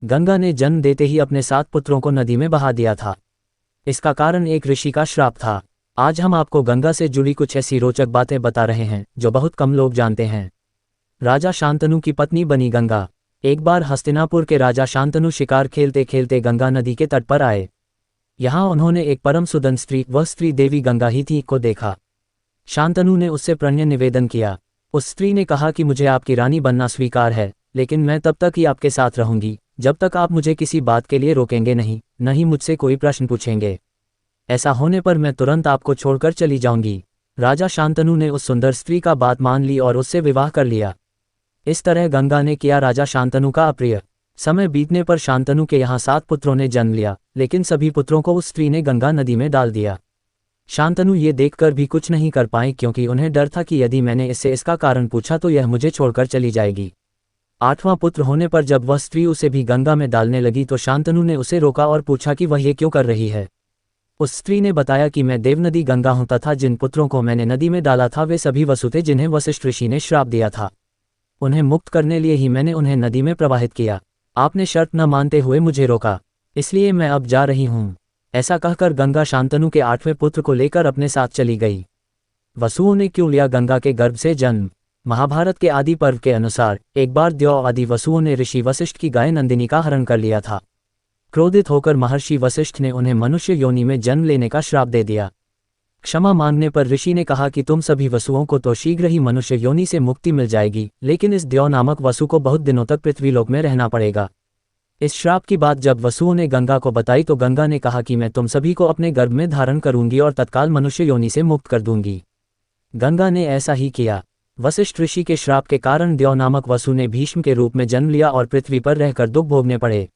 गंगा ने जन्म देते ही अपने 7 पुत्रों को नदी में बहा दिया था। इसका कारण एक ऋषि का श्राप था। आज हम आपको गंगा से जुड़ी कुछ ऐसी रोचक बातें बता रहे हैं जो बहुत कम लोग जानते हैं। राजा शांतनु की पत्नी बनी गंगा। एक बार हस्तिनापुर के राजा शांतनु शिकार खेलते खेलते गंगा नदी के तट पर आए। यहाँ उन्होंने एक परम सुदन स्त्री, वह स्त्री देवी गंगा ही थी, को देखा। शांतनु ने उससे प्रणय निवेदन किया। उस स्त्री ने कहा कि मुझे आपकी रानी बनना स्वीकार है, लेकिन मैं तब तक ही आपके साथ रहूंगी जब तक आप मुझे किसी बात के लिए रोकेंगे नहीं, न ही मुझसे कोई प्रश्न पूछेंगे। ऐसा होने पर मैं तुरंत आपको छोड़कर चली जाऊंगी। राजा शांतनु ने उस सुंदर स्त्री का बात मान ली और उससे विवाह कर लिया। इस तरह गंगा ने किया राजा शांतनु का अप्रिय। समय बीतने पर शांतनु के यहाँ 7 पुत्रों ने जन्म लिया, लेकिन सभी पुत्रों को उस स्त्री ने गंगा नदी में डाल दिया। शांतनु ये देखकर भी कुछ नहीं कर पाए, क्योंकि उन्हें डर था कि यदि मैंने इससे इसका कारण पूछा तो यह मुझे छोड़कर चली जाएगी। 8वां पुत्र होने पर जब वह स्त्री उसे भी गंगा में डालने लगी तो शांतनु ने उसे रोका और पूछा कि वह ये क्यों कर रही है। उस स्त्री ने बताया कि मैं देवनदी गंगा हूं तथा जिन पुत्रों को मैंने नदी में डाला था वे सभी वसु थे जिन्हें वशिष्ठ ऋषि ने श्राप दिया था। उन्हें मुक्त करने लिए ही मैंने उन्हें नदी में प्रवाहित किया। आपने शर्त न मानते हुए मुझे रोका, इसलिए मैं अब जा रही हूँ। ऐसा कहकर गंगा शांतनु के 8वें पुत्र को लेकर अपने साथ चली गई। वसुओं ने क्यों लिया गंगा के गर्भ से जन्म? महाभारत के आदि पर्व के अनुसार एक बार द्यौ आदि वसुओं ने ऋषि वशिष्ठ की गाय नंदिनी का हरण कर लिया था। क्रोधित होकर महर्षि वशिष्ठ ने उन्हें मनुष्य योनि में जन्म लेने का श्राप दे दिया। क्षमा मांगने पर ऋषि ने कहा कि तुम सभी वसुओं को तो शीघ्र ही मनुष्य योनि से मुक्ति मिल जाएगी, लेकिन इस द्यौ नामक वसु को बहुत दिनों तक पृथ्वीलोक में रहना पड़ेगा। इस श्राप की बात जब वसुओं ने गंगा को बताई तो गंगा ने कहा कि मैं तुम सभी को अपने गर्भ में धारण करूंगी और तत्काल मनुष्य योनि से मुक्त कर दूंगी। गंगा ने ऐसा ही किया। वशिष्ठ ऋषि के श्राप के कारण द्यौ नामक वसु ने भीष्म के रूप में जन्म लिया और पृथ्वी पर रहकर दुख भोगने पड़े।